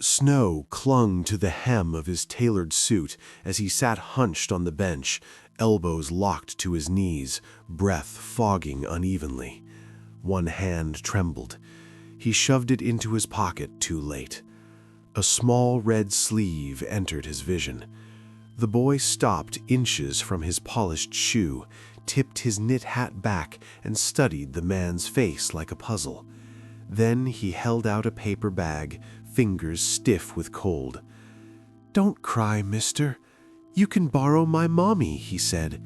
Snow clung to the hem of his tailored suit as he sat hunched on the bench, elbows locked to his knees, breath fogging unevenly. One hand trembled. He shoved it into his pocket too late. A small red sleeve entered his vision. The boy stopped inches from his polished shoe, tipped his knit hat back, and studied the man's face like a puzzle. Then he held out a paper bag, fingers stiff with cold. "Don't cry, mister. You can borrow my mommy," he said.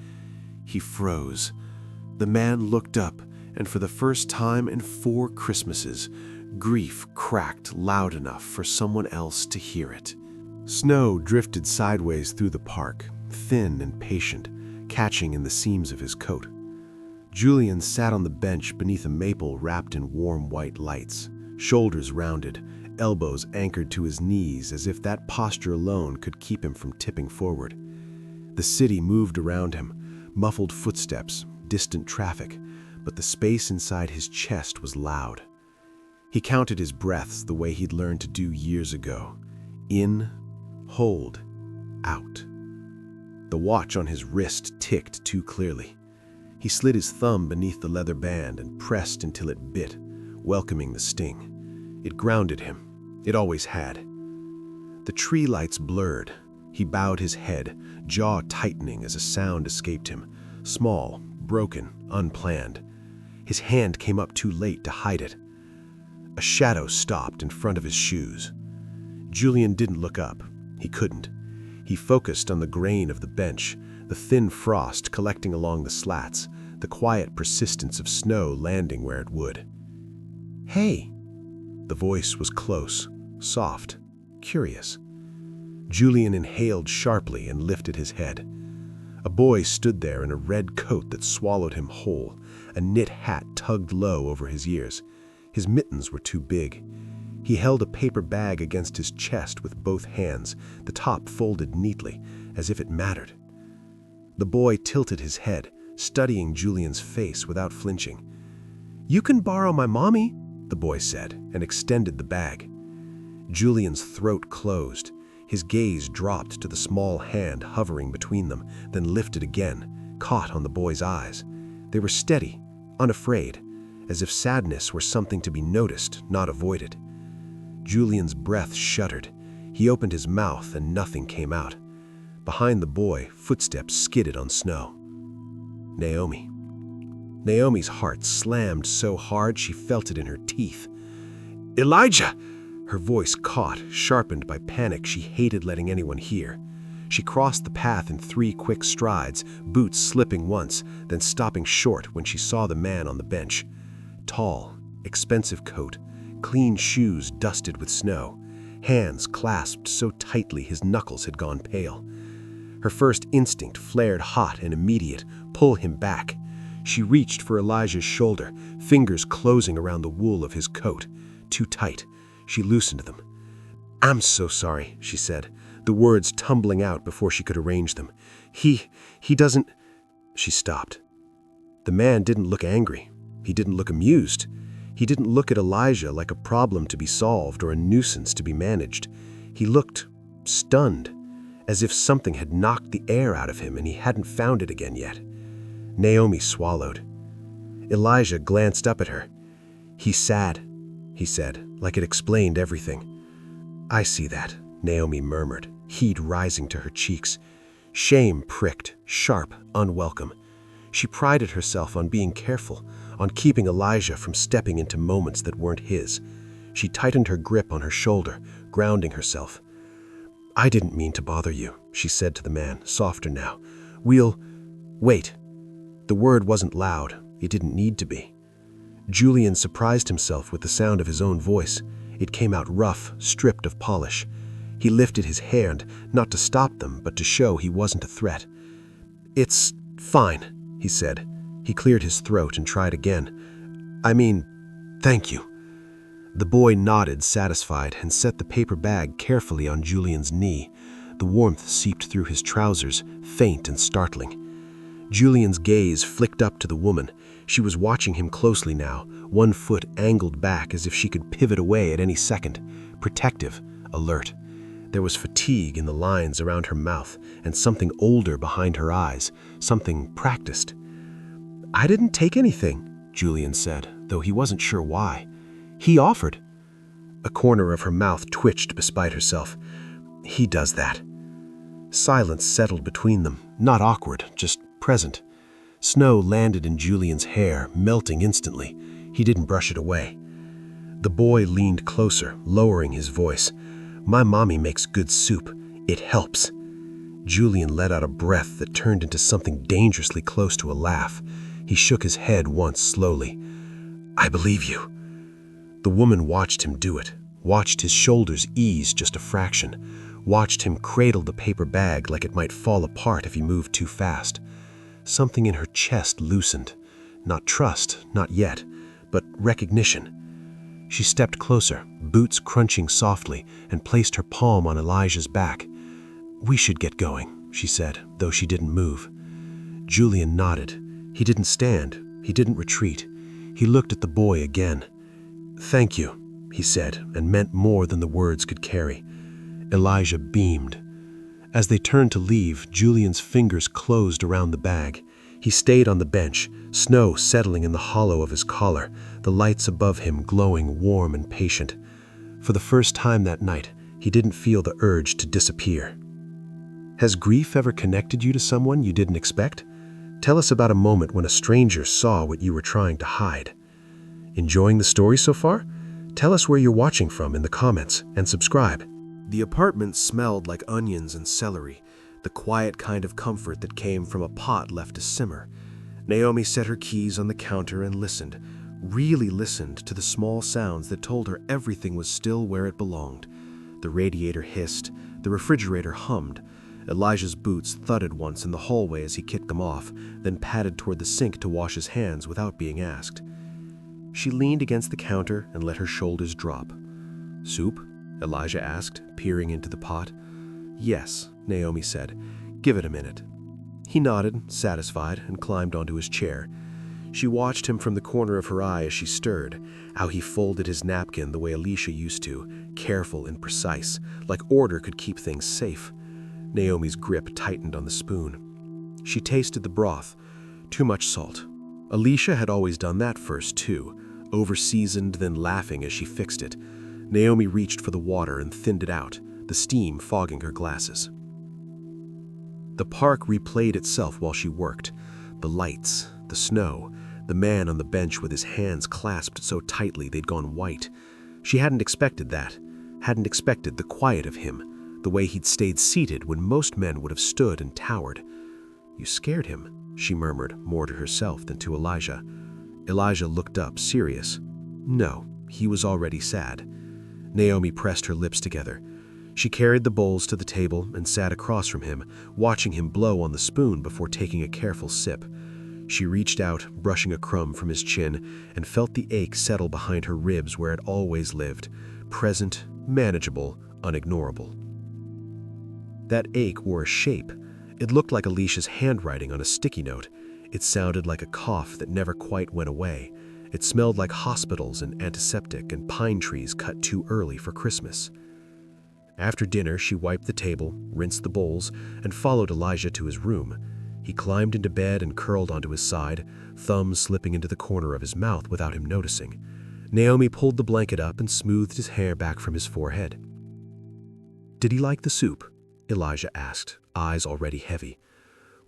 He froze. The man looked up, and for the first time in 4 Christmases, grief cracked loud enough for someone else to hear it. Snow drifted sideways through the park, thin and patient, catching in the seams of his coat. Julian sat on the bench beneath a maple wrapped in warm white lights, shoulders rounded, elbows anchored to his knees as if that posture alone could keep him from tipping forward. The city moved around him, muffled footsteps, distant traffic, but the space inside his chest was loud. He counted his breaths the way he'd learned to do years ago. In, hold, out. The watch on his wrist ticked too clearly. He slid his thumb beneath the leather band and pressed until it bit, welcoming the sting. It grounded him. It always had. The tree lights blurred. He bowed his head, jaw tightening as a sound escaped him, small, broken, unplanned. His hand came up too late to hide it. A shadow stopped in front of his shoes. Julian didn't look up. He couldn't. He focused on the grain of the bench, the thin frost collecting along the slats, the quiet persistence of snow landing where it would. "Hey!" The voice was close, soft, curious. Julian inhaled sharply and lifted his head. A boy stood there in a red coat that swallowed him whole, a knit hat tugged low over his ears. His mittens were too big. He held a paper bag against his chest with both hands, the top folded neatly, as if it mattered. The boy tilted his head, studying Julian's face without flinching. "You can borrow my mommy," the boy said, and extended the bag. Julian's throat closed. His gaze dropped to the small hand hovering between them, then lifted again, caught on the boy's eyes. They were steady, unafraid, as if sadness were something to be noticed, not avoided. Julian's breath shuddered. He opened his mouth and nothing came out. Behind the boy, footsteps skidded on snow. Naomi. Naomi's heart slammed so hard she felt it in her teeth. "Elijah!" Her voice caught, sharpened by panic she hated letting anyone hear. She crossed the path in 3 quick strides, boots slipping once, then stopping short when she saw the man on the bench. Tall, expensive coat, clean shoes dusted with snow, hands clasped so tightly his knuckles had gone pale. Her first instinct flared hot and immediate, pull him back. She reached for Elijah's shoulder, fingers closing around the wool of his coat. Too tight. She loosened them. "I'm so sorry," she said, the words tumbling out before she could arrange them. He doesn't..." She stopped. The man didn't look angry. He didn't look amused. He didn't look at Elijah like a problem to be solved or a nuisance to be managed. He looked stunned, as if something had knocked the air out of him and he hadn't found it again yet. Naomi swallowed. Elijah glanced up at her. "He's sad," he said, like it explained everything. "I see that," Naomi murmured, heat rising to her cheeks. Shame pricked, sharp, unwelcome. She prided herself on being careful, on keeping Elijah from stepping into moments that weren't his. She tightened her grip on her shoulder, grounding herself. "I didn't mean to bother you," she said to the man, softer now. "We'll... wait." The word wasn't loud. It didn't need to be. Julian surprised himself with the sound of his own voice. It came out rough, stripped of polish. He lifted his hand, not to stop them, but to show he wasn't a threat. "It's fine," he said. He cleared his throat and tried again. "I mean, thank you." The boy nodded, satisfied, and set the paper bag carefully on Julian's knee. The warmth seeped through his trousers, faint and startling. Julian's gaze flicked up to the woman. She was watching him closely now, one foot angled back as if she could pivot away at any second, protective, alert. There was fatigue in the lines around her mouth and something older behind her eyes, something practiced. "I didn't take anything," Julian said, though he wasn't sure why. "He offered." A corner of her mouth twitched despite herself. "He does that." Silence settled between them, not awkward, just present. Snow landed in Julian's hair, melting instantly. He didn't brush it away. The boy leaned closer, lowering his voice. "My mommy makes good soup. It helps." Julian let out a breath that turned into something dangerously close to a laugh. He shook his head once slowly. "I believe you." The woman watched him do it, watched his shoulders ease just a fraction, watched him cradle the paper bag like it might fall apart if he moved too fast. Something in her chest loosened. Not trust, not yet, but recognition. She stepped closer, boots crunching softly, and placed her palm on Elijah's back. "We should get going," she said, though she didn't move. Julian nodded. He didn't stand. He didn't retreat. He looked at the boy again. "Thank you," he said, and meant more than the words could carry. Elijah beamed. As they turned to leave, Julian's fingers closed around the bag. He stayed on the bench, snow settling in the hollow of his collar, the lights above him glowing warm and patient. For the first time that night, he didn't feel the urge to disappear. Has grief ever connected you to someone you didn't expect? Tell us about a moment when a stranger saw what you were trying to hide. Enjoying the story so far? Tell us where you're watching from in the comments and subscribe. The apartment smelled like onions and celery, the quiet kind of comfort that came from a pot left to simmer. Naomi set her keys on the counter and listened, really listened to the small sounds that told her everything was still where it belonged. The radiator hissed, the refrigerator hummed. Elijah's boots thudded once in the hallway as he kicked them off, then padded toward the sink to wash his hands without being asked. She leaned against the counter and let her shoulders drop. "Soup?" Elijah asked, peering into the pot. "Yes," Naomi said. "Give it a minute." He nodded, satisfied, and climbed onto his chair. She watched him from the corner of her eye as she stirred, how he folded his napkin the way Alicia used to, careful and precise, like order could keep things safe. Naomi's grip tightened on the spoon. She tasted the broth. Too much salt. Alicia had always done that first, too, over-seasoned, then laughing as she fixed it. Naomi reached for the water and thinned it out, the steam fogging her glasses. The park replayed itself while she worked. The lights, the snow, the man on the bench with his hands clasped so tightly they'd gone white. She hadn't expected that, hadn't expected the quiet of him, the way he'd stayed seated when most men would have stood and towered. "You scared him," she murmured, more to herself than to Elijah. Elijah looked up, serious. No, he was already sad. Naomi pressed her lips together. She carried the bowls to the table and sat across from him, watching him blow on the spoon before taking a careful sip. She reached out, brushing a crumb from his chin, and felt the ache settle behind her ribs where it always lived, present, manageable, unignorable. That ache wore a shape. It looked like Alicia's handwriting on a sticky note. It sounded like a cough that never quite went away. It smelled like hospitals and antiseptic and pine trees cut too early for Christmas. After dinner, she wiped the table, rinsed the bowls, and followed Elijah to his room. He climbed into bed and curled onto his side, thumbs slipping into the corner of his mouth without him noticing. Naomi pulled the blanket up and smoothed his hair back from his forehead. "Did he like the soup?" Elijah asked, eyes already heavy.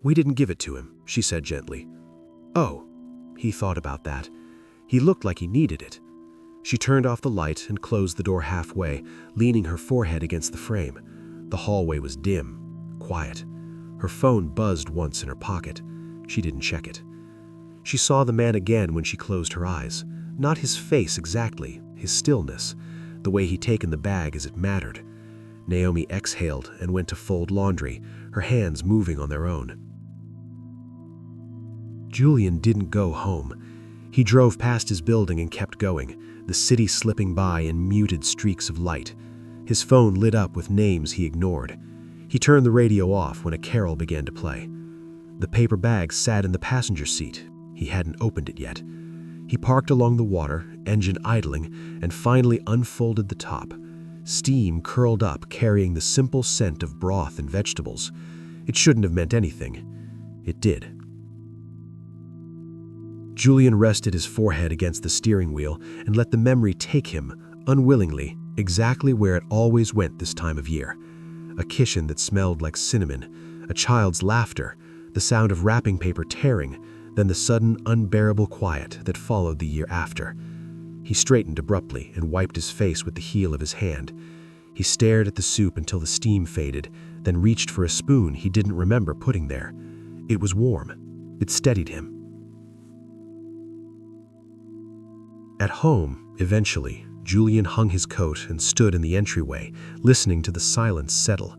"We didn't give it to him," she said gently. "Oh." He thought about that. He looked like he needed it. She turned off the light and closed the door halfway, leaning her forehead against the frame. The hallway was dim, quiet. Her phone buzzed once in her pocket. She didn't check it. She saw the man again when she closed her eyes. Not his face exactly, his stillness, the way he'd taken the bag as it mattered. Naomi exhaled and went to fold laundry, her hands moving on their own. Julian didn't go home. He drove past his building and kept going, the city slipping by in muted streaks of light. His phone lit up with names he ignored. He turned the radio off when a carol began to play. The paper bag sat in the passenger seat. He hadn't opened it yet. He parked along the water, engine idling, and finally unfolded the top. Steam curled up, carrying the simple scent of broth and vegetables. It shouldn't have meant anything. It did. Julian rested his forehead against the steering wheel and let the memory take him, unwillingly, exactly where it always went this time of year. A kitchen that smelled like cinnamon, a child's laughter, the sound of wrapping paper tearing, then the sudden, unbearable quiet that followed the year after. He straightened abruptly and wiped his face with the heel of his hand. He stared at the soup until the steam faded, then reached for a spoon he didn't remember putting there. It was warm. It steadied him. At home, eventually, Julian hung his coat and stood in the entryway, listening to the silence settle.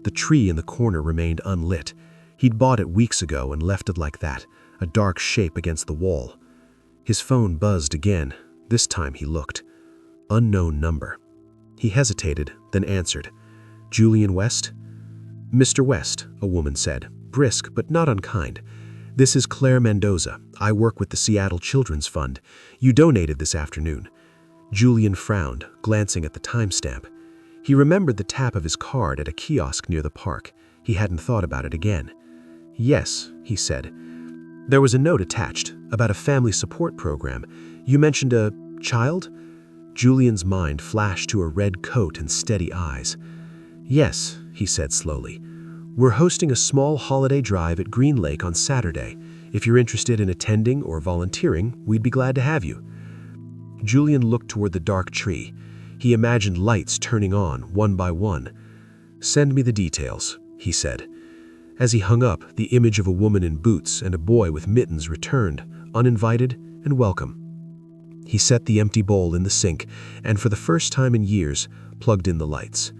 The tree in the corner remained unlit. He'd bought it weeks ago and left it like that, a dark shape against the wall. His phone buzzed again. This time he looked. Unknown number. He hesitated, then answered. Julian West? Mr. West, a woman said, brisk but not unkind. This is Claire Mendoza. I work with the Seattle Children's Fund. You donated this afternoon. Julian frowned, glancing at the timestamp. He remembered the tap of his card at a kiosk near the park. He hadn't thought about it again. Yes, he said. There was a note attached about a family support program. You mentioned a child? Julian's mind flashed to a red coat and steady eyes. Yes, he said slowly. We're hosting a small holiday drive at Green Lake on Saturday. If you're interested in attending or volunteering, we'd be glad to have you. Julian looked toward the dark tree. He imagined lights turning on, one by one. Send me the details, he said. As he hung up, the image of a woman in boots and a boy with mittens returned, uninvited and welcome. He set the empty bowl in the sink and, for the first time in years, plugged in the lights.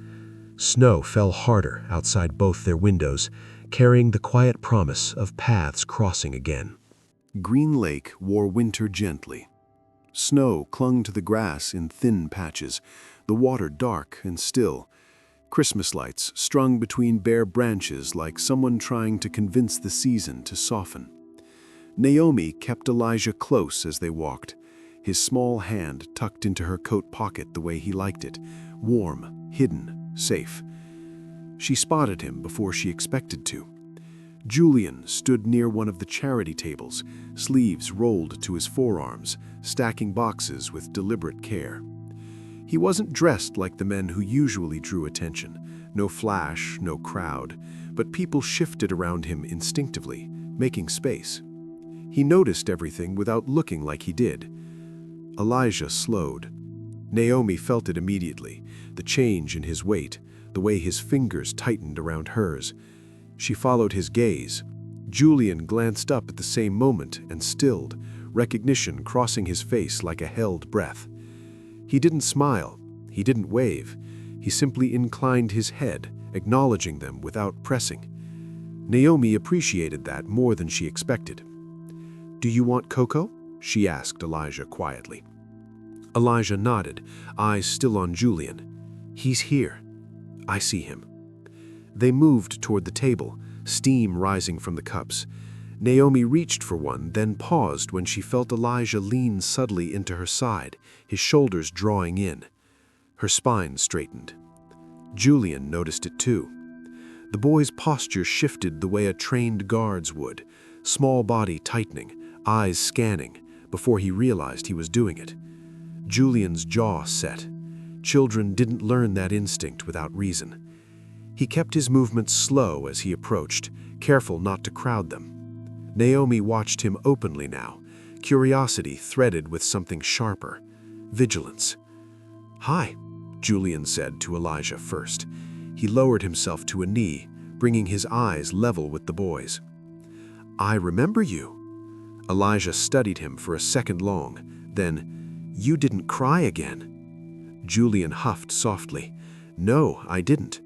Snow fell harder outside both their windows, carrying the quiet promise of paths crossing again. Green Lake wore winter gently. Snow clung to the grass in thin patches, the water dark and still. Christmas lights strung between bare branches like someone trying to convince the season to soften. Naomi kept Elijah close as they walked, his small hand tucked into her coat pocket the way he liked it, warm, hidden, safe. She spotted him before she expected to. Julian stood near one of the charity tables, sleeves rolled to his forearms, stacking boxes with deliberate care. He wasn't dressed like the men who usually drew attention, no flash, no crowd, but people shifted around him instinctively, making space. He noticed everything without looking like he did. Elijah slowed. Naomi felt it immediately, the change in his weight, the way his fingers tightened around hers. She followed his gaze. Julian glanced up at the same moment and stilled, recognition crossing his face like a held breath. He didn't smile, he didn't wave, he simply inclined his head, acknowledging them without pressing. Naomi appreciated that more than she expected. "Do you want cocoa?" she asked Elijah quietly. Elijah nodded, eyes still on Julian. "He's here. I see him." They moved toward the table, steam rising from the cups. Naomi reached for one, then paused when she felt Elijah lean suddenly into her side, his shoulders drawing in. Her spine straightened. Julian noticed it too. The boy's posture shifted the way a trained guard's would, small body tightening, eyes scanning, before he realized he was doing it. Julian's jaw set. Children didn't learn that instinct without reason. He kept his movements slow as he approached, careful not to crowd them. Naomi watched him openly now, curiosity threaded with something sharper, vigilance. "Hi," Julian said to Elijah first. He lowered himself to a knee, bringing his eyes level with the boy's. "I remember you." Elijah studied him for a second long, then, "You didn't cry again." Julian huffed softly. "No, I didn't."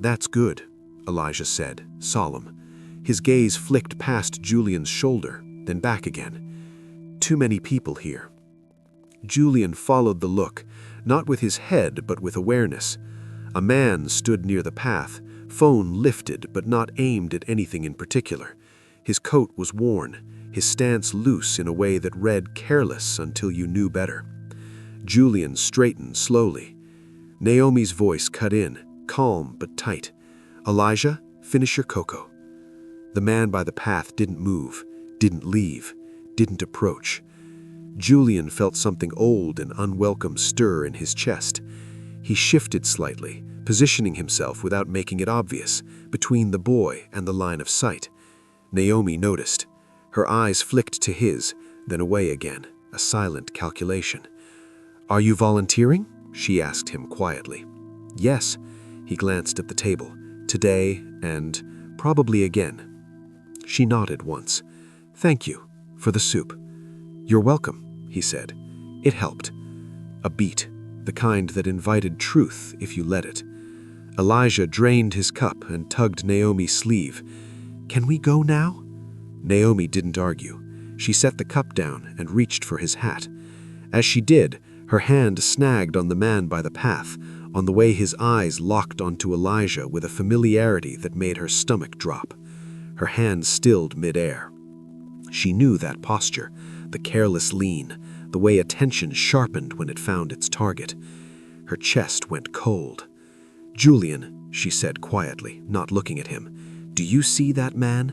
"That's good," Elijah said, solemn. His gaze flicked past Julian's shoulder, then back again. "Too many people here." Julian followed the look, not with his head but with awareness. A man stood near the path, phone lifted but not aimed at anything in particular. His coat was worn, his stance loose in a way that read careless until you knew better. Julian straightened slowly. Naomi's voice cut in, calm but tight. "Elijah, finish your cocoa." The man by the path didn't move, didn't leave, didn't approach. Julian felt something old and unwelcome stir in his chest. He shifted slightly, positioning himself without making it obvious, between the boy and the line of sight. Naomi noticed. Her eyes flicked to his, then away again, a silent calculation. "Are you volunteering?" she asked him quietly. "Yes." He glanced at the table. "Today and probably again." She nodded once. "Thank you for the soup." "You're welcome," he said. It helped. A beat, the kind that invited truth if you let it. Elijah drained his cup and tugged Naomi's sleeve. "Can we go now?" Naomi didn't argue. She set the cup down and reached for his hat. As she did, her hand snagged on the man by the path, on the way his eyes locked onto Elijah with a familiarity that made her stomach drop. Her hand stilled midair. She knew that posture, the careless lean, the way attention sharpened when it found its target. Her chest went cold. "Julian," she said quietly, not looking at him, "do you see that man?"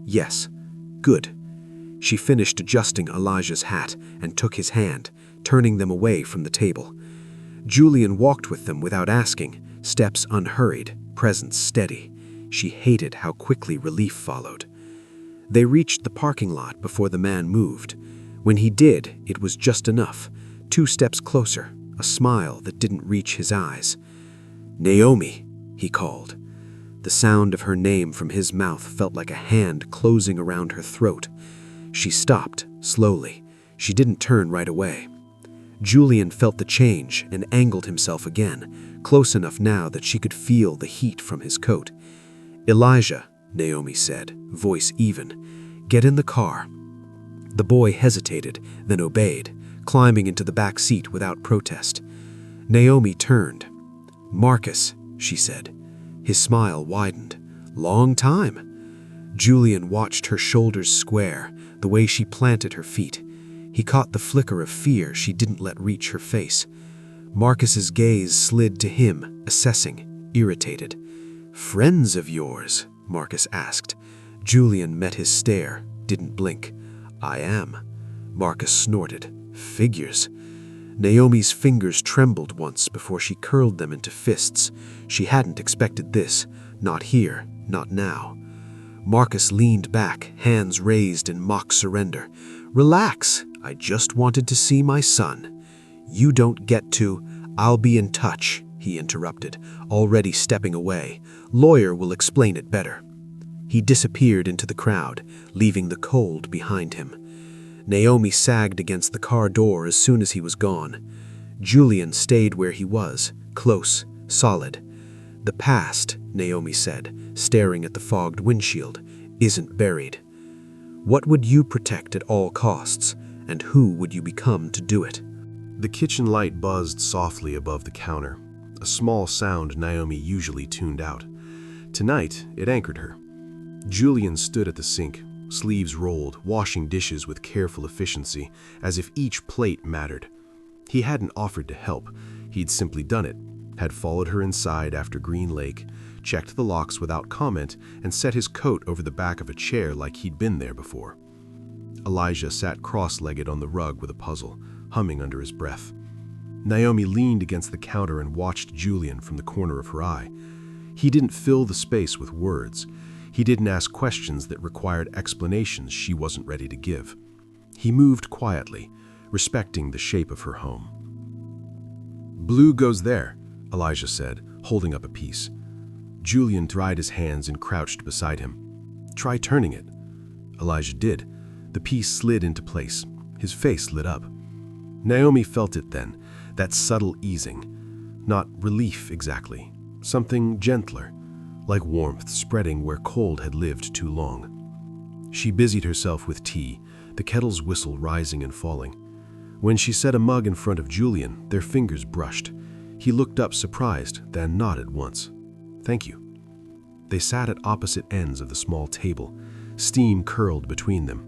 "Yes." "Good." She finished adjusting Elijah's hat and took his hand, turning them away from the table. Julian walked with them without asking, steps unhurried, presence steady. She hated how quickly relief followed. They reached the parking lot before the man moved. When he did, it was just enough. 2 steps closer, a smile that didn't reach his eyes. "Naomi," he called. The sound of her name from his mouth felt like a hand closing around her throat. She stopped, slowly. She didn't turn right away. Julian felt the change and angled himself again, close enough now that she could feel the heat from his coat. "Elijah," Naomi said, voice even, "get in the car." The boy hesitated, then obeyed, climbing into the back seat without protest. Naomi turned. "Marcus," she said. His smile widened. "Long time." Julian watched her shoulders square, the way she planted her feet. He caught the flicker of fear she didn't let reach her face. Marcus's gaze slid to him, assessing, irritated. "Friends of yours?" Marcus asked. Julian met his stare, didn't blink. "I am." Marcus snorted. "Figures." Naomi's fingers trembled once before she curled them into fists. She hadn't expected this. Not here, not now. Marcus leaned back, hands raised in mock surrender. "Relax. I just wanted to see my son." "You don't get to." "I'll be in touch," he interrupted, already stepping away. "Lawyer will explain it better." He disappeared into the crowd, leaving the cold behind him. Naomi sagged against the car door as soon as he was gone. Julian stayed where he was, close, solid. "The past," Naomi said, staring at the fogged windshield, "isn't buried. What would you protect at all costs, and who would you become to do it?" The kitchen light buzzed softly above the counter, a small sound Naomi usually tuned out. Tonight, it anchored her. Julian stood at the sink, sleeves rolled, washing dishes with careful efficiency, as if each plate mattered. He hadn't offered to help, he'd simply done it, had followed her inside after Green Lake, checked the locks without comment, and set his coat over the back of a chair like he'd been there before. Elijah sat cross-legged on the rug with a puzzle, humming under his breath. Naomi leaned against the counter and watched Julian from the corner of her eye. He didn't fill the space with words. He didn't ask questions that required explanations she wasn't ready to give. He moved quietly, respecting the shape of her home. "Blue goes there," Elijah said, holding up a piece. Julian dried his hands and crouched beside him. "Try turning it." Elijah did. The piece slid into place. His face lit up. Naomi felt it then, that subtle easing. Not relief exactly, something gentler, like warmth spreading where cold had lived too long. She busied herself with tea, the kettle's whistle rising and falling. When she set a mug in front of Julian, their fingers brushed. He looked up surprised, then nodded once. "Thank you." They sat at opposite ends of the small table. Steam curled between them.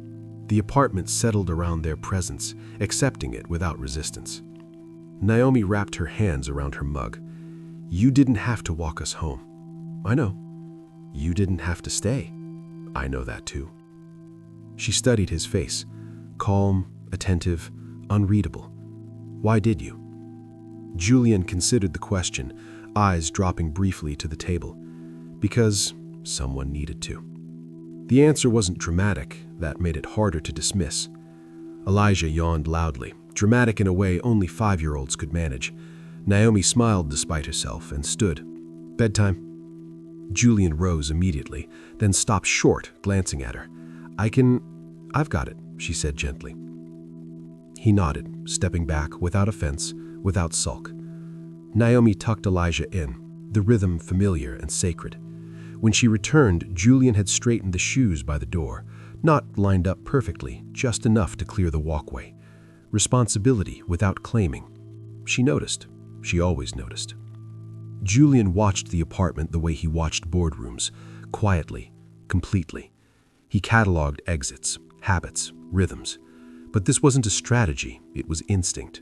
The apartment settled around their presence, accepting it without resistance. Naomi wrapped her hands around her mug. You didn't have to walk us home. I know. You didn't have to stay. I know that too. She studied his face, calm, attentive, unreadable. Why did you? Julian considered the question, eyes dropping briefly to the table. Because someone needed to. The answer wasn't dramatic, that made it harder to dismiss. Elijah yawned loudly, dramatic in a way only 5-year-olds could manage. Naomi smiled despite herself and stood. Bedtime. Julian rose immediately, then stopped short, glancing at her. I've got it, she said gently. He nodded, stepping back without offense, without sulk. Naomi tucked Elijah in, the rhythm familiar and sacred. When she returned, Julian had straightened the shoes by the door, not lined up perfectly, just enough to clear the walkway. Responsibility without claiming. She noticed. She always noticed. Julian watched the apartment the way he watched boardrooms, quietly, completely. He cataloged exits, habits, rhythms. But this wasn't a strategy, it was instinct.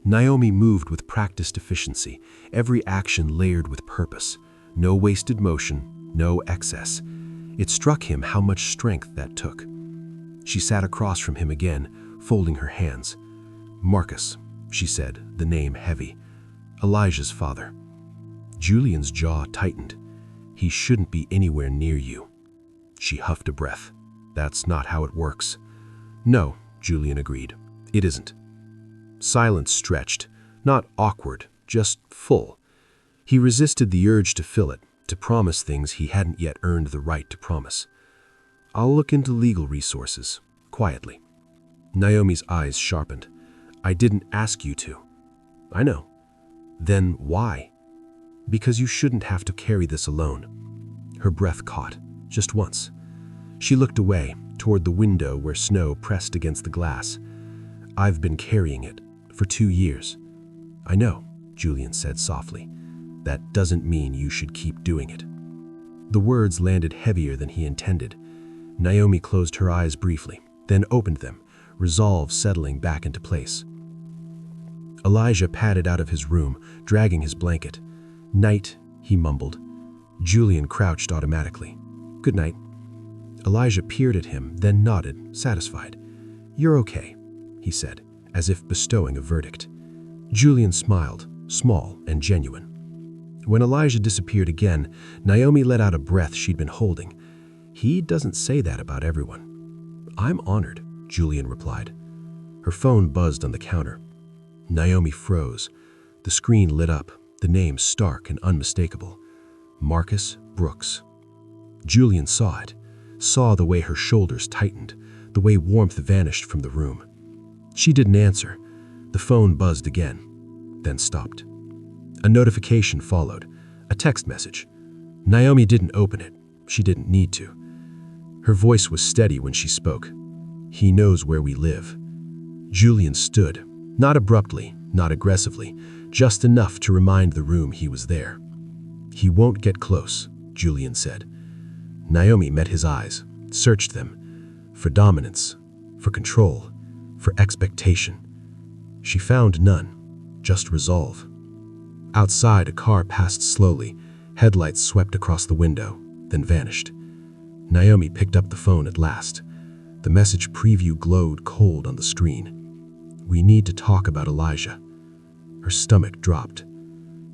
Naomi moved with practiced efficiency, every action layered with purpose. No wasted motion, no excess. It struck him how much strength that took. She sat across from him again, folding her hands. Marcus, she said, the name heavy. Elijah's father. Julian's jaw tightened. He shouldn't be anywhere near you. She huffed a breath. That's not how it works. No, Julian agreed. It isn't. Silence stretched, not awkward, just full. He resisted the urge to fill it, to promise things he hadn't yet earned the right to promise. I'll look into legal resources, quietly. Naomi's eyes sharpened. I didn't ask you to. I know. Then why? Because you shouldn't have to carry this alone. Her breath caught, just once. She looked away, toward the window where snow pressed against the glass. I've been carrying it for 2 years. I know, Julian said softly. That doesn't mean you should keep doing it. The words landed heavier than he intended. Naomi closed her eyes briefly, then opened them, resolve settling back into place. Elijah padded out of his room, dragging his blanket. Night, he mumbled. Julian crouched automatically. Good night. Elijah peered at him, then nodded, satisfied. You're okay, he said, as if bestowing a verdict. Julian smiled, small and genuine. When Elijah disappeared again, Naomi let out a breath she'd been holding. He doesn't say that about everyone. I'm honored, Julian replied. Her phone buzzed on the counter. Naomi froze. The screen lit up, the name stark and unmistakable. Marcus Brooks. Julian saw it, saw the way her shoulders tightened, the way warmth vanished from the room. She didn't answer. The phone buzzed again, then stopped. A notification followed, a text message. Naomi didn't open it. She didn't need to. Her voice was steady when she spoke. He knows where we live. Julian stood, not abruptly, not aggressively, just enough to remind the room he was there. He won't get close, Julian said. Naomi met his eyes, searched them, for dominance, for control, for expectation. She found none, just resolve. Outside, a car passed slowly, headlights swept across the window, then vanished. Naomi picked up the phone at last. The message preview glowed cold on the screen. We need to talk about Elijah. Her stomach dropped.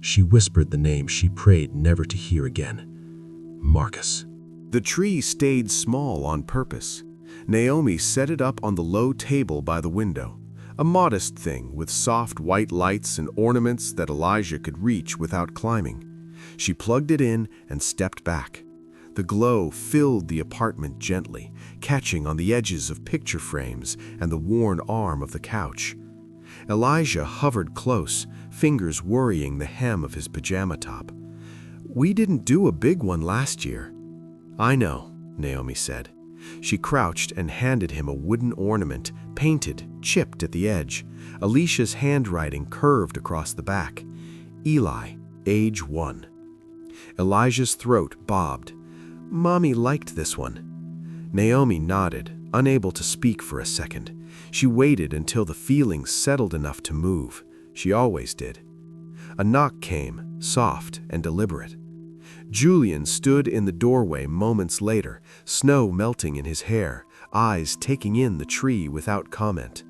She whispered the name she prayed never to hear again. Marcus. The tree stayed small on purpose. Naomi set it up on the low table by the window, a modest thing with soft white lights and ornaments that Elijah could reach without climbing. She plugged it in and stepped back. The glow filled the apartment gently, catching on the edges of picture frames and the worn arm of the couch. Elijah hovered close, fingers worrying the hem of his pajama top. We didn't do a big one last year. I know, Naomi said. She crouched and handed him a wooden ornament, painted, chipped at the edge. Alicia's handwriting curved across the back. Eli, age 1. Elijah's throat bobbed. Mommy liked this one. Naomi nodded, unable to speak for a second. She waited until the feelings settled enough to move. She always did. A knock came, soft and deliberate. Julian stood in the doorway moments later, snow melting in his hair, eyes taking in the tree without comment.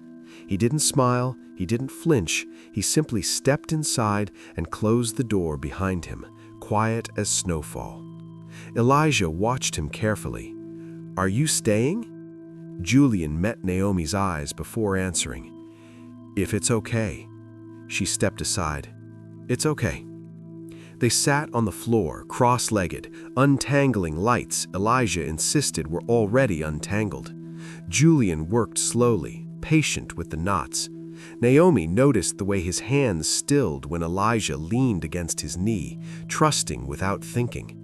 He didn't smile, he didn't flinch, he simply stepped inside and closed the door behind him, quiet as snowfall. Elijah watched him carefully. "Are you staying?" Julian met Naomi's eyes before answering. "If it's okay." She stepped aside. "It's okay." They sat on the floor, cross-legged, untangling lights Elijah insisted were already untangled. Julian worked slowly, patient with the knots. Naomi noticed the way his hands stilled when Elijah leaned against his knee, trusting without thinking.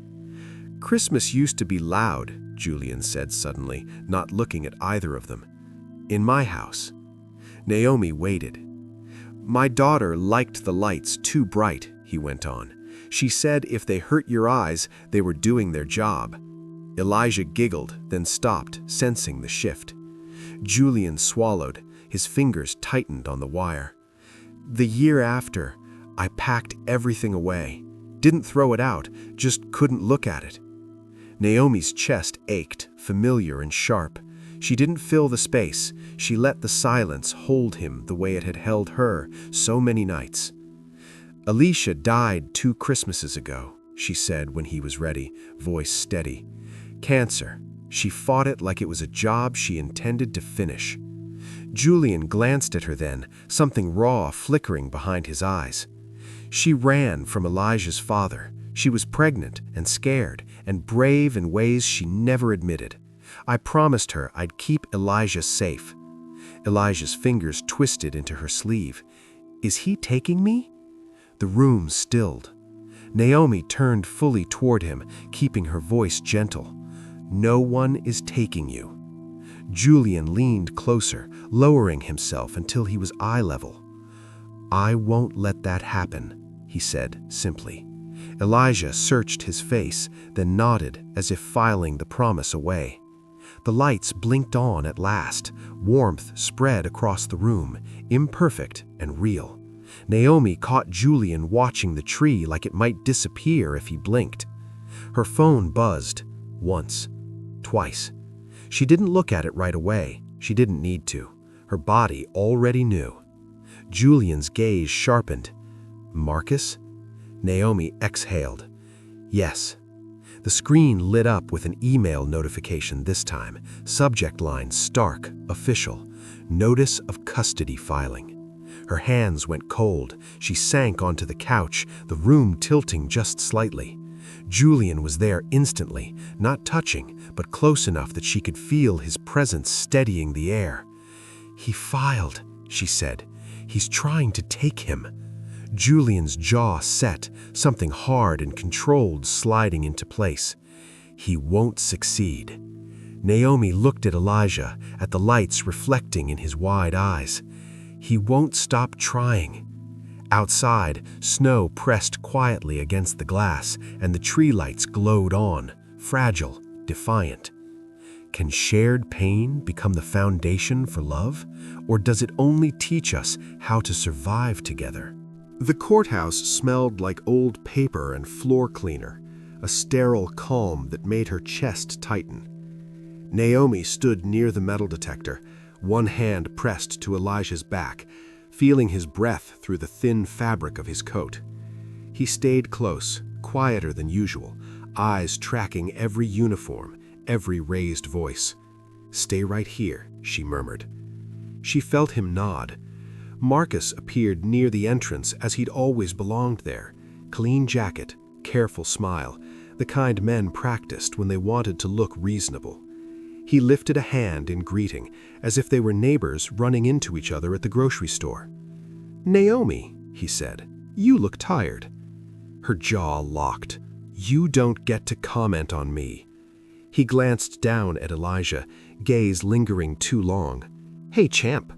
"Christmas used to be loud," Julian said suddenly, not looking at either of them. "In my house." Naomi waited. "My daughter liked the lights too bright," he went on. "She said if they hurt your eyes, they were doing their job." Elijah giggled, then stopped, sensing the shift. Julian swallowed, his fingers tightened on the wire. "The year after, I packed everything away. Didn't throw it out, just couldn't look at it." Naomi's chest ached, familiar and sharp. She didn't fill the space. She let the silence hold him the way it had held her so many nights. "Alicia died 2 Christmases ago," she said when he was ready, voice steady. "Cancer. She fought it like it was a job she intended to finish." Julian glanced at her then, something raw flickering behind his eyes. "She ran from Elijah's father. She was pregnant and scared and brave in ways she never admitted. I promised her I'd keep Elijah safe." Elijah's fingers twisted into her sleeve. "Is he taking me?" The room stilled. Naomi turned fully toward him, keeping her voice gentle. "No one is taking you." Julian leaned closer, lowering himself until he was eye level. "I won't let that happen," he said simply. Elijah searched his face, then nodded as if filing the promise away. The lights blinked on at last. Warmth spread across the room, imperfect and real. Naomi caught Julian watching the tree like it might disappear if he blinked. Her phone buzzed, once, twice. She didn't look at it right away. She didn't need to. Her body already knew. Julian's gaze sharpened. "Marcus?" Naomi exhaled. "Yes." The screen lit up with an email notification this time. Subject line stark, official. Notice of custody filing. Her hands went cold. She sank onto the couch, the room tilting just slightly. Julian was there instantly, not touching, but close enough that she could feel his presence steadying the air. "He filed," she said. "He's trying to take him." Julian's jaw set, something hard and controlled sliding into place. "He won't succeed." Naomi looked at Elijah, at the lights reflecting in his wide eyes. "He won't stop trying." Outside, snow pressed quietly against the glass, and the tree lights glowed on, fragile, defiant. Can shared pain become the foundation for love, or does it only teach us how to survive together? The courthouse smelled like old paper and floor cleaner, a sterile calm that made her chest tighten. Naomi stood near the metal detector, one hand pressed to Elijah's back, feeling his breath through the thin fabric of his coat. He stayed close, quieter than usual, eyes tracking every uniform, every raised voice. "Stay right here," she murmured. She felt him nod. Marcus appeared near the entrance as he'd always belonged there. Clean jacket, careful smile, the kind men practiced when they wanted to look reasonable. He lifted a hand in greeting, as if they were neighbors running into each other at the grocery store. "Naomi," he said, "you look tired." Her jaw locked. "You don't get to comment on me." He glanced down at Elijah, gaze lingering too long. "Hey, champ."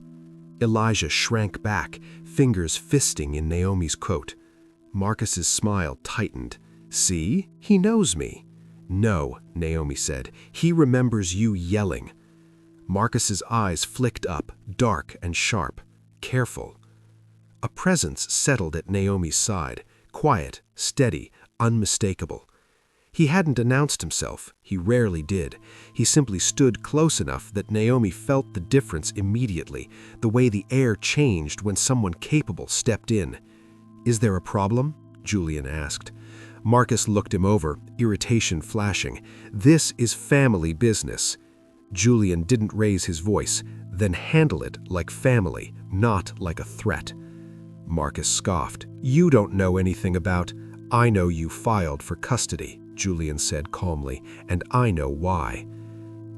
Elijah shrank back, fingers fisting in Naomi's coat. Marcus's smile tightened. "See? He knows me." "No," Naomi said. "He remembers you yelling." Marcus's eyes flicked up, dark and sharp. "Careful." A presence settled at Naomi's side, quiet, steady, unmistakable. He hadn't announced himself, he rarely did. He simply stood close enough that Naomi felt the difference immediately, the way the air changed when someone capable stepped in. "Is there a problem?" Julian asked. Marcus looked him over, irritation flashing. "This is family business." Julian didn't raise his voice, "Then handle it like family, not like a threat." Marcus scoffed. "You don't know anything about—" "I know you filed for custody," Julian said calmly, "and I know why."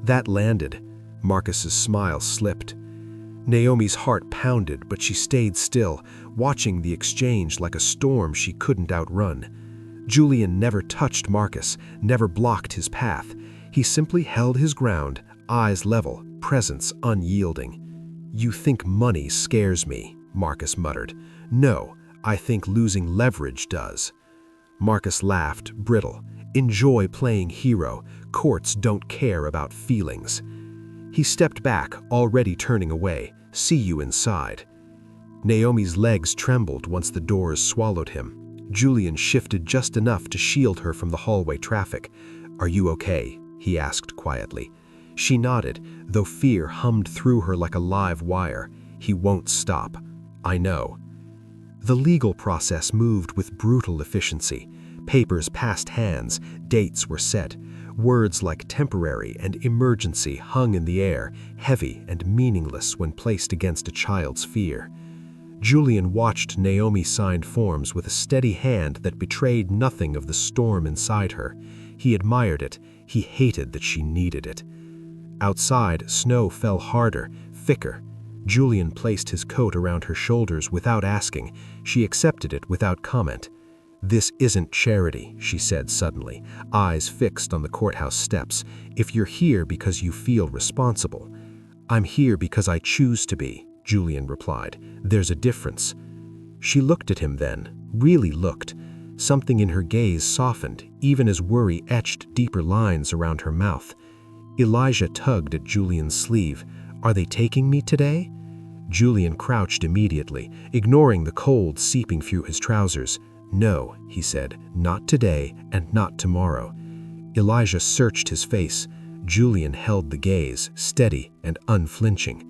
That landed. Marcus's smile slipped. Naomi's heart pounded, but she stayed still, watching the exchange like a storm she couldn't outrun. Julian never touched Marcus, never blocked his path. He simply held his ground, eyes level, presence unyielding. "You think money scares me," Marcus muttered. "No, I think losing leverage does." Marcus laughed, brittle. "Enjoy playing hero. Courts don't care about feelings." He stepped back, already turning away. "See you inside." Naomi's legs trembled once the doors swallowed him. Julian shifted just enough to shield her from the hallway traffic. "Are you okay?" he asked quietly. She nodded, though fear hummed through her like a live wire. "He won't stop." "I know." The legal process moved with brutal efficiency. Papers passed hands, dates were set. Words like temporary and emergency hung in the air, heavy and meaningless when placed against a child's fear. Julian watched Naomi sign forms with a steady hand that betrayed nothing of the storm inside her. He admired it. He hated that she needed it. Outside, snow fell harder, thicker. Julian placed his coat around her shoulders without asking. She accepted it without comment. "This isn't charity," she said suddenly, eyes fixed on the courthouse steps. "If you're here because you feel responsible." "I'm here because I choose to be," Julian replied. "There's a difference." She looked at him then, really looked. Something in her gaze softened, even as worry etched deeper lines around her mouth. Elijah tugged at Julian's sleeve. "Are they taking me today?" Julian crouched immediately, ignoring the cold seeping through his trousers. "No," he said, "not today and not tomorrow." Elijah searched his face. Julian held the gaze, steady and unflinching.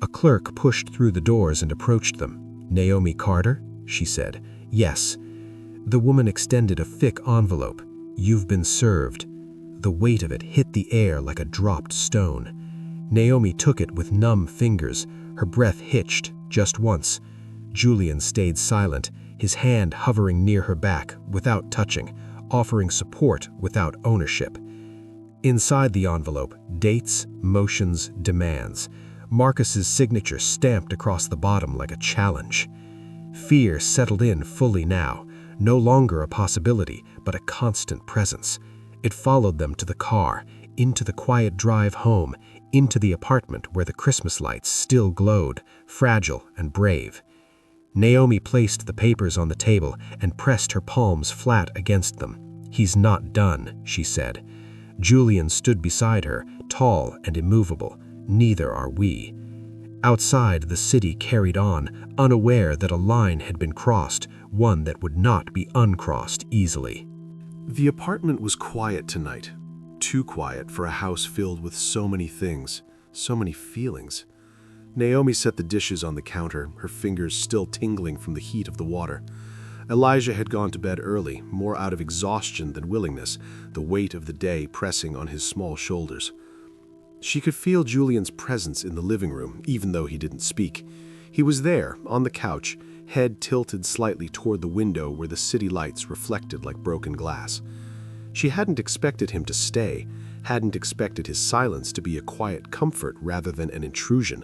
A clerk pushed through the doors and approached them. "Naomi Carter?" she said. "Yes." The woman extended a thick envelope. "You've been served." The weight of it hit the air like a dropped stone. Naomi took it with numb fingers. Her breath hitched, just once. Julian stayed silent, his hand hovering near her back, without touching, offering support without ownership. Inside the envelope, dates, motions, demands. Marcus's signature stamped across the bottom like a challenge. Fear settled in fully now, no longer a possibility, but a constant presence. It followed them to the car, into the quiet drive home, into the apartment where the Christmas lights still glowed, fragile and brave. Naomi placed the papers on the table and pressed her palms flat against them. "He's not done," she said. Julian stood beside her, tall and immovable. "Neither are we." Outside, the city carried on, unaware that a line had been crossed, one that would not be uncrossed easily. The apartment was quiet tonight. Too quiet for a house filled with so many things, so many feelings. Naomi set the dishes on the counter, her fingers still tingling from the heat of the water. Elijah had gone to bed early, more out of exhaustion than willingness, the weight of the day pressing on his small shoulders. She could feel Julian's presence in the living room, even though he didn't speak. He was there, on the couch, head tilted slightly toward the window where the city lights reflected like broken glass. She hadn't expected him to stay, hadn't expected his silence to be a quiet comfort rather than an intrusion.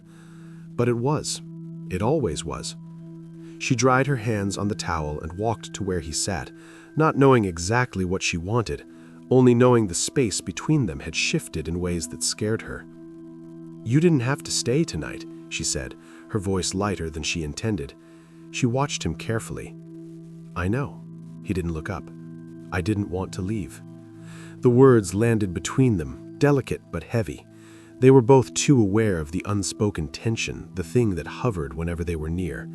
But it was. It always was. She dried her hands on the towel and walked to where he sat, not knowing exactly what she wanted, only knowing the space between them had shifted in ways that scared her. "You didn't have to stay tonight," she said, her voice lighter than she intended. She watched him carefully. "I know." He didn't look up. "I didn't want to leave." The words landed between them, delicate but heavy. They were both too aware of the unspoken tension, the thing that hovered whenever they were near.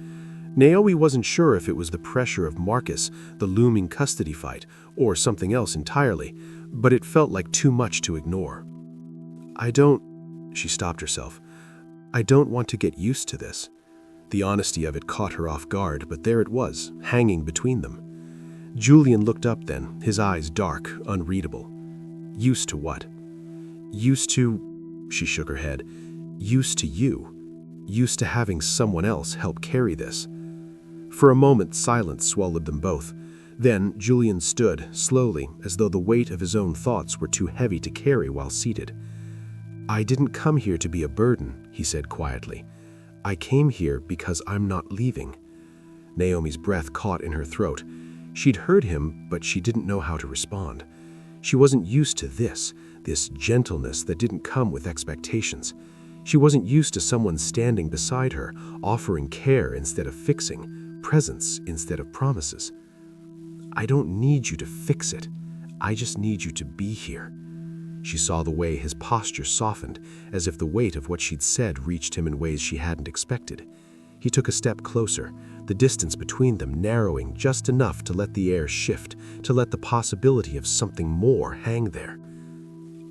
Naomi wasn't sure if it was the pressure of Marcus, the looming custody fight, or something else entirely, but it felt like too much to ignore. She stopped herself. I don't want to get used to this. The honesty of it caught her off guard, but there it was, hanging between them. Julian looked up then, his eyes dark, unreadable. Used to what? Used to, she shook her head, used to you. Used to having someone else help carry this. For a moment, silence swallowed them both. Then Julian stood, slowly, as though the weight of his own thoughts were too heavy to carry while seated. I didn't come here to be a burden, he said quietly. I came here because I'm not leaving. Naomi's breath caught in her throat. She'd heard him, but she didn't know how to respond. She wasn't used to this gentleness that didn't come with expectations. She wasn't used to someone standing beside her, offering care instead of fixing, presence instead of promises. I don't need you to fix it. I just need you to be here. She saw the way his posture softened, as if the weight of what she'd said reached him in ways she hadn't expected. He took a step closer, the distance between them narrowing just enough to let the air shift, to let the possibility of something more hang there.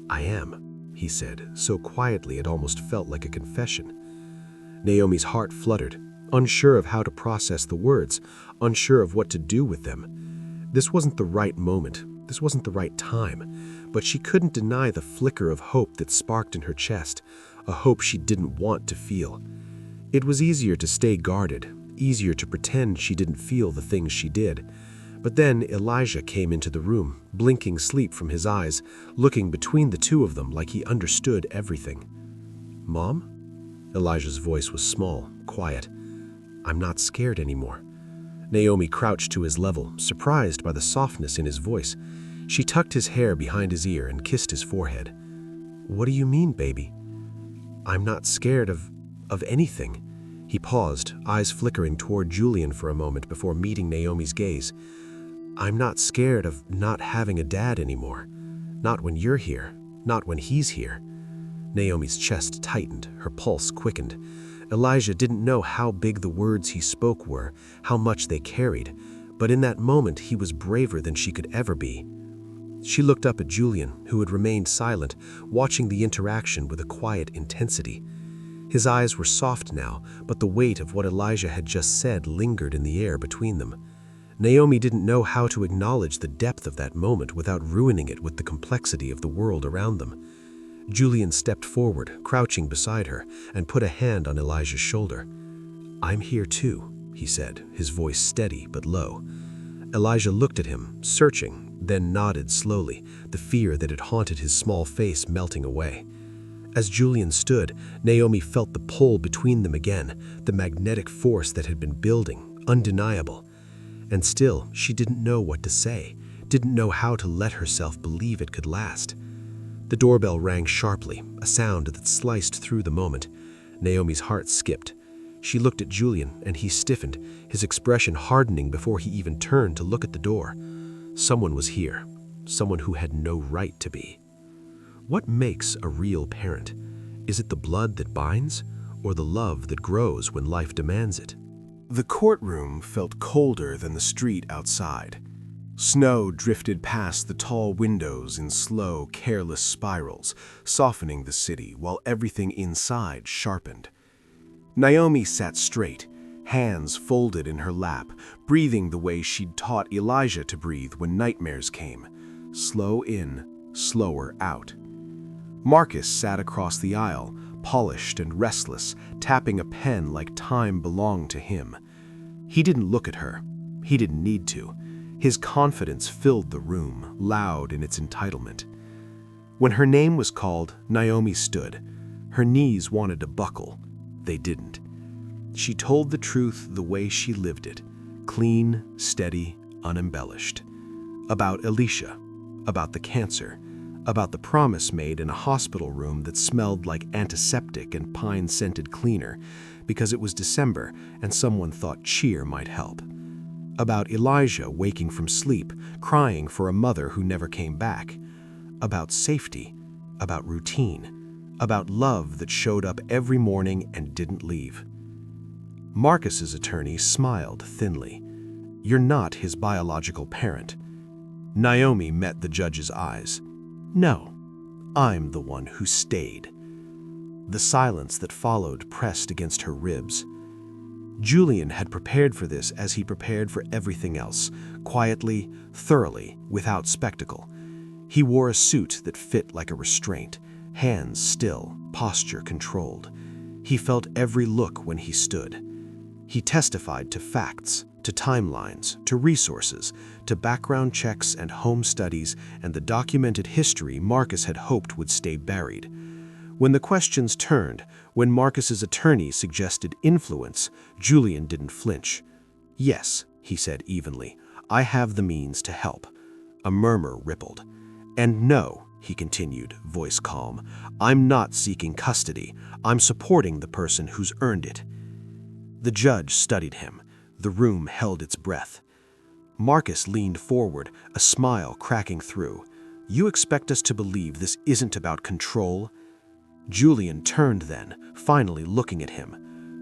I am, he said, so quietly it almost felt like a confession. Naomi's heart fluttered, unsure of how to process the words, unsure of what to do with them. This wasn't the right moment, this wasn't the right time, but she couldn't deny the flicker of hope that sparked in her chest, a hope she didn't want to feel. It was easier to stay guarded, easier to pretend she didn't feel the things she did. But then Elijah came into the room, blinking sleep from his eyes, looking between the two of them like he understood everything. Mom? Elijah's voice was small, quiet. I'm not scared anymore. Naomi crouched to his level, surprised by the softness in his voice. She tucked his hair behind his ear and kissed his forehead. What do you mean, baby? I'm not scared of anything. He paused, eyes flickering toward Julian for a moment before meeting Naomi's gaze. I'm not scared of not having a dad anymore. Not when you're here, not when he's here. Naomi's chest tightened, her pulse quickened. Elijah didn't know how big the words he spoke were, how much they carried, but in that moment he was braver than she could ever be. She looked up at Julian, who had remained silent, watching the interaction with a quiet intensity. His eyes were soft now, but the weight of what Elijah had just said lingered in the air between them. Naomi didn't know how to acknowledge the depth of that moment without ruining it with the complexity of the world around them. Julian stepped forward, crouching beside her, and put a hand on Elijah's shoulder. I'm here too, he said, his voice steady but low. Elijah looked at him, searching, then nodded slowly, the fear that had haunted his small face melting away. As Julian stood, Naomi felt the pull between them again, the magnetic force that had been building, undeniable. And still, she didn't know what to say, didn't know how to let herself believe it could last. The doorbell rang sharply, a sound that sliced through the moment. Naomi's heart skipped. She looked at Julian, and he stiffened, his expression hardening before he even turned to look at the door. Someone was here, someone who had no right to be. What makes a real parent? Is it the blood that binds, or the love that grows when life demands it? The courtroom felt colder than the street outside. Snow drifted past the tall windows in slow, careless spirals, softening the city while everything inside sharpened. Naomi sat straight, hands folded in her lap, breathing the way she'd taught Elijah to breathe when nightmares came. Slow in, slower out. Marcus sat across the aisle, polished and restless, tapping a pen like time belonged to him. He didn't look at her. He didn't need to. His confidence filled the room, loud in its entitlement. When her name was called, Naomi stood. Her knees wanted to buckle. They didn't. She told the truth the way she lived it, clean, steady, unembellished. About Alicia, about the cancer, about the promise made in a hospital room that smelled like antiseptic and pine-scented cleaner because it was December and someone thought cheer might help. About Elijah waking from sleep, crying for a mother who never came back. About safety, about routine, about love that showed up every morning and didn't leave. Marcus's attorney smiled thinly. "You're not his biological parent." Naomi met the judge's eyes. "No, I'm the one who stayed." The silence that followed pressed against her ribs. Julian had prepared for this as he prepared for everything else, quietly, thoroughly, without spectacle. He wore a suit that fit like a restraint, hands still, posture controlled. He felt every look when he stood. He testified to facts, to timelines, to resources, to background checks and home studies and the documented history Marcus had hoped would stay buried. When the questions turned, when Marcus's attorney suggested influence, Julian didn't flinch. "Yes," he said evenly, "I have the means to help." A murmur rippled. "And no," he continued, voice calm, "I'm not seeking custody. I'm supporting the person who's earned it." The judge studied him. The room held its breath. Marcus leaned forward, a smile cracking through. "You expect us to believe this isn't about control?" Julian turned then, finally looking at him.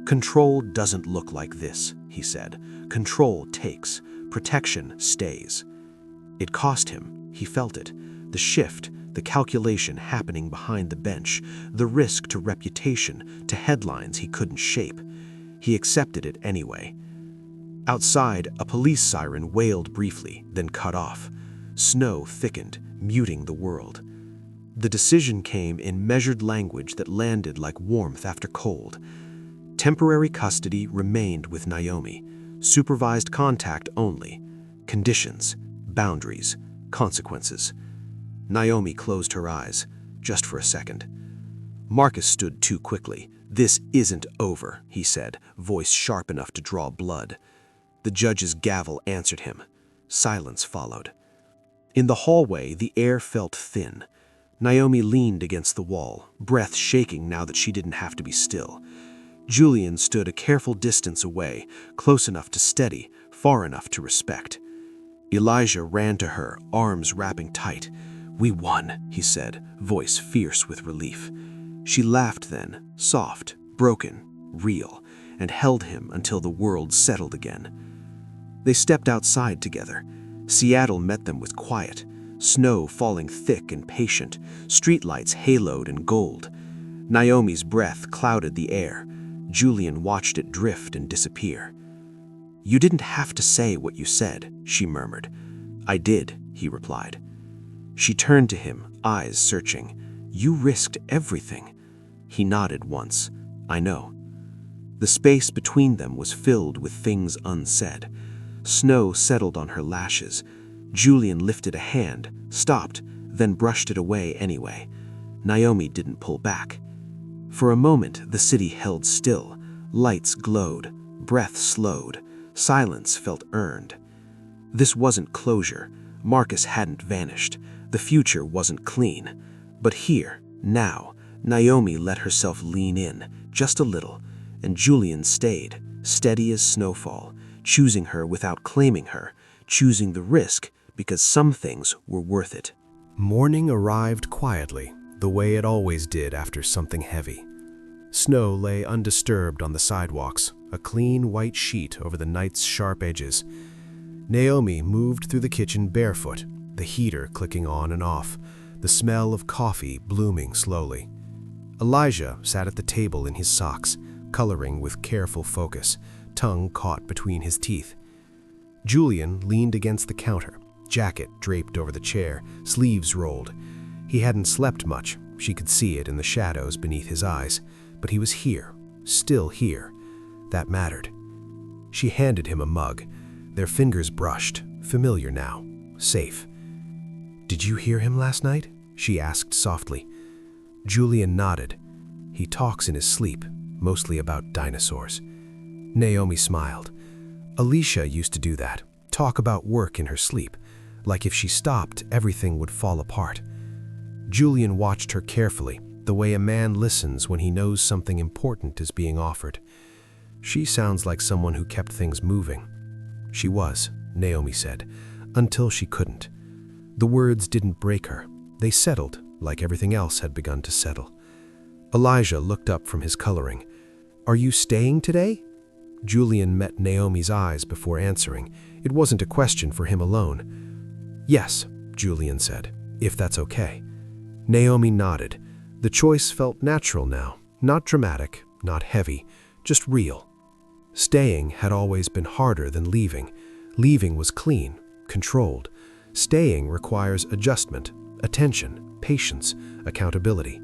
"Control doesn't look like this," he said. "Control takes. Protection stays." It cost him. He felt it. The shift, the calculation happening behind the bench, the risk to reputation, to headlines he couldn't shape. He accepted it anyway. Outside, a police siren wailed briefly, then cut off. Snow thickened, muting the world. The decision came in measured language that landed like warmth after cold. Temporary custody remained with Naomi. Supervised contact only. Conditions, boundaries, consequences. Naomi closed her eyes, just for a second. Marcus stood too quickly. "This isn't over," he said, voice sharp enough to draw blood. The judge's gavel answered him. Silence followed. In the hallway, the air felt thin. Naomi leaned against the wall, breath shaking now that she didn't have to be still. Julian stood a careful distance away, close enough to steady, far enough to respect. Elijah ran to her, arms wrapping tight. "We won," he said, voice fierce with relief. She laughed then, soft, broken, real, and held him until the world settled again. They stepped outside together. Seattle met them with quiet. Snow falling thick and patient, streetlights haloed in gold. Naomi's breath clouded the air. Julian watched it drift and disappear. "You didn't have to say what you said," she murmured. "I did," he replied. She turned to him, eyes searching. "You risked everything." He nodded once. "I know." The space between them was filled with things unsaid. Snow settled on her lashes. Julian lifted a hand, stopped, then brushed it away anyway. Naomi didn't pull back. For a moment, the city held still. Lights glowed, breath slowed, silence felt earned. This wasn't closure. Marcus hadn't vanished. The future wasn't clean. But here, now, Naomi let herself lean in, just a little, and Julian stayed, steady as snowfall, choosing her without claiming her, choosing the risk because some things were worth it. Morning arrived quietly, the way it always did after something heavy. Snow lay undisturbed on the sidewalks, a clean white sheet over the night's sharp edges. Naomi moved through the kitchen barefoot, the heater clicking on and off, the smell of coffee blooming slowly. Elijah sat at the table in his socks, coloring with careful focus, tongue caught between his teeth. Julian leaned against the counter, jacket draped over the chair, sleeves rolled. He hadn't slept much, she could see it in the shadows beneath his eyes, but he was here, still here. That mattered. She handed him a mug. Their fingers brushed, familiar now, safe. "Did you hear him last night?" she asked softly. Julian nodded. "He talks in his sleep, mostly about dinosaurs." Naomi smiled. Alicia used to do that, talk about work in her sleep, like if she stopped, everything would fall apart. Julian watched her carefully, the way a man listens when he knows something important is being offered. She sounds like someone who kept things moving. She was, Naomi said, until she couldn't. The words didn't break her. They settled, like everything else had begun to settle. Elijah looked up from his coloring. "Are you staying today?" Julian met Naomi's eyes before answering. It wasn't a question for him alone. "Yes," Julian said, "if that's okay." Naomi nodded. The choice felt natural now, not dramatic, not heavy, just real. Staying had always been harder than leaving. Leaving was clean, controlled. Staying requires adjustment, attention, patience, accountability.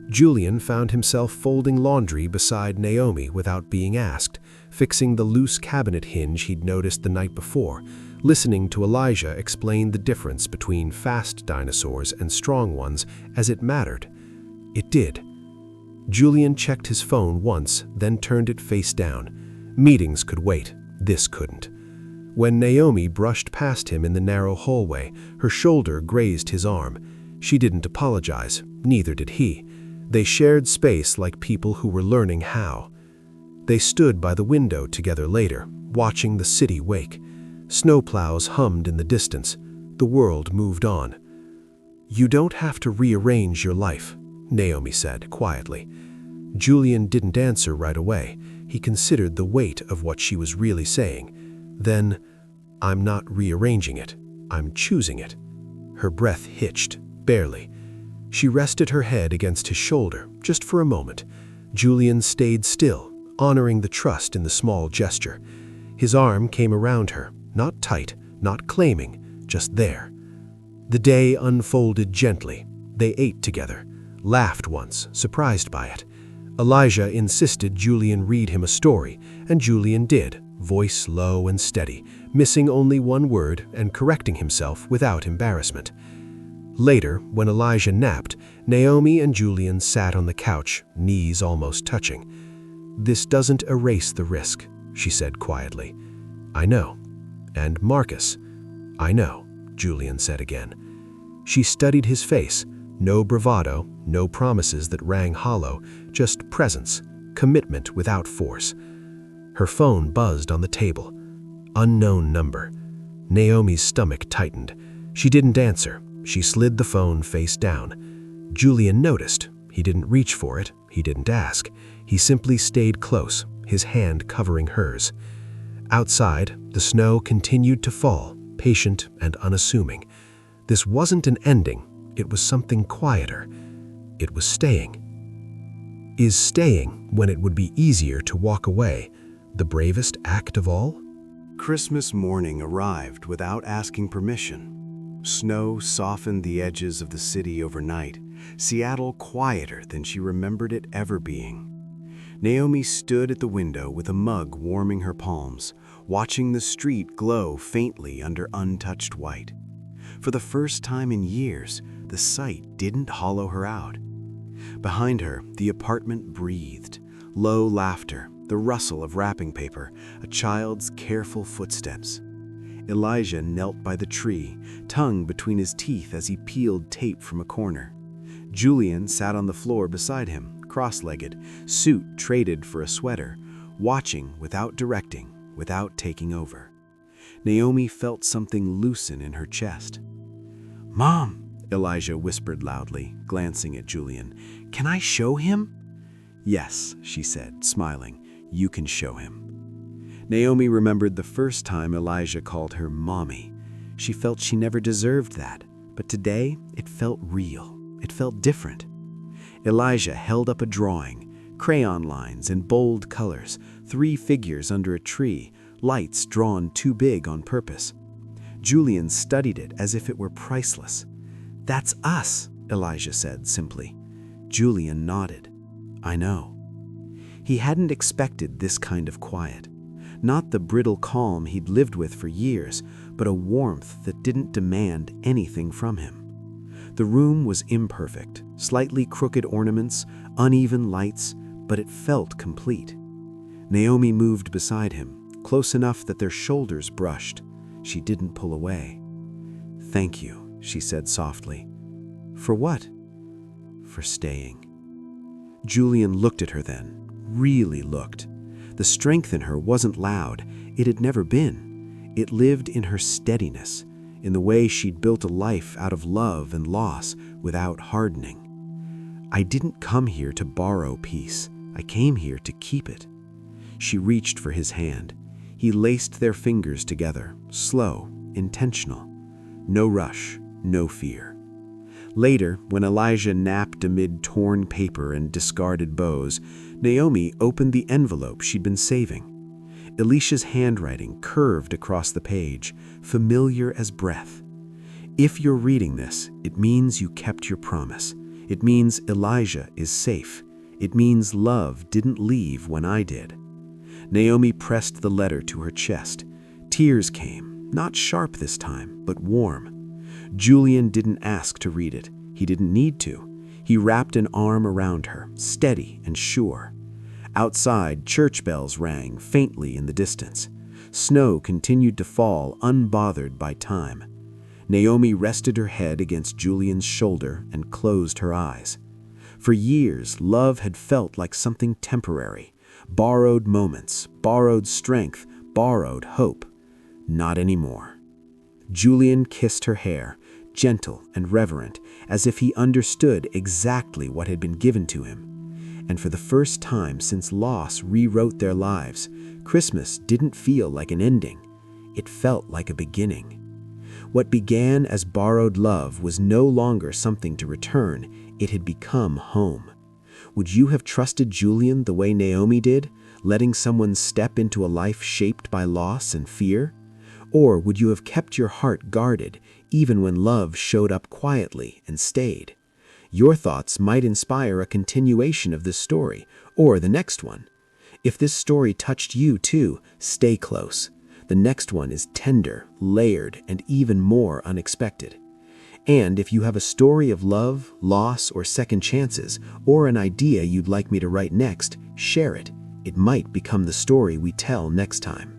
Julian found himself folding laundry beside Naomi without being asked, fixing the loose cabinet hinge he'd noticed the night before, listening to Elijah explain the difference between fast dinosaurs and strong ones as it mattered. It did. Julian checked his phone once, then turned it face down. Meetings could wait. This couldn't. When Naomi brushed past him in the narrow hallway, her shoulder grazed his arm. She didn't apologize, neither did he. They shared space like people who were learning how. They stood by the window together later, watching the city wake. Snowplows hummed in the distance. The world moved on. "You don't have to rearrange your life," Naomi said quietly. Julian didn't answer right away. He considered the weight of what she was really saying. Then, "I'm not rearranging it. I'm choosing it." Her breath hitched, barely. She rested her head against his shoulder, just for a moment. Julian stayed still, honoring the trust in the small gesture. His arm came around her, not tight, not claiming, just there. The day unfolded gently. They ate together, laughed once, surprised by it. Elijah insisted Julian read him a story, and Julian did, voice low and steady, missing only one word and correcting himself without embarrassment. Later, when Elijah napped, Naomi and Julian sat on the couch, knees almost touching. "This doesn't erase the risk," she said quietly. "I know." "And Marcus." "I know," Julian said again. She studied his face. No bravado, no promises that rang hollow, just presence, commitment without force. Her phone buzzed on the table. Unknown number. Naomi's stomach tightened. She didn't answer. She slid the phone face down. Julian noticed. He didn't reach for it. He didn't ask. He simply stayed close, his hand covering hers. Outside, the snow continued to fall, patient and unassuming. This wasn't an ending. It was something quieter. It was staying. Is staying, when it would be easier to walk away, the bravest act of all? Christmas morning arrived without asking permission. Snow softened the edges of the city overnight, Seattle quieter than she remembered it ever being. Naomi stood at the window with a mug warming her palms, watching the street glow faintly under untouched white. For the first time in years, the sight didn't hollow her out. Behind her, the apartment breathed. Low laughter, the rustle of wrapping paper, a child's careful footsteps. Elijah knelt by the tree, tongue between his teeth as he peeled tape from a corner. Julian sat on the floor beside him, cross-legged, suit traded for a sweater, watching without directing, without taking over. Naomi felt something loosen in her chest. "Mom," Elijah whispered loudly, glancing at Julian, "can I show him?" "Yes," she said, smiling, "you can show him." Naomi remembered the first time Elijah called her Mommy. She felt she never deserved that, but today it felt real. It felt different. Elijah held up a drawing, crayon lines in bold colors, 3 figures under a tree, lights drawn too big on purpose. Julian studied it as if it were priceless. "That's us," Elijah said simply. Julian nodded. "I know." He hadn't expected this kind of quiet. Not the brittle calm he'd lived with for years, but a warmth that didn't demand anything from him. The room was imperfect, slightly crooked ornaments, uneven lights, but it felt complete. Naomi moved beside him, close enough that their shoulders brushed. She didn't pull away. "Thank you," she said softly. "For what?" "For staying." Julian looked at her then, really looked. The strength in her wasn't loud. It had never been. It lived in her steadiness, in the way she'd built a life out of love and loss without hardening. "I didn't come here to borrow peace. I came here to keep it." She reached for his hand. He laced their fingers together, slow, intentional. No rush, no fear. Later, when Elijah napped amid torn paper and discarded bows, Naomi opened the envelope she'd been saving. Elisha's handwriting curved across the page, familiar as breath. If you're reading this, it means you kept your promise. It means Elijah is safe. It means love didn't leave when I did. Naomi pressed the letter to her chest. Tears came, not sharp this time, but warm. Julian didn't ask to read it. He didn't need to. He wrapped an arm around her, steady and sure. Outside, church bells rang faintly in the distance. Snow continued to fall, unbothered by time. Naomi rested her head against Julian's shoulder and closed her eyes. For years, love had felt like something temporary. Borrowed moments, borrowed strength, borrowed hope. Not anymore. Julian kissed her hair, gentle and reverent, as if he understood exactly what had been given to him. And for the first time since loss rewrote their lives, Christmas didn't feel like an ending. It felt like a beginning. What began as borrowed love was no longer something to return. It had become home. Would you have trusted Julian the way Naomi did, letting someone step into a life shaped by loss and fear? Or would you have kept your heart guarded, even when love showed up quietly and stayed? Your thoughts might inspire a continuation of this story, or the next one. If this story touched you too, stay close. The next one is tender, layered, and even more unexpected. And if you have a story of love, loss, or second chances, or an idea you'd like me to write next, share it. It might become the story we tell next time.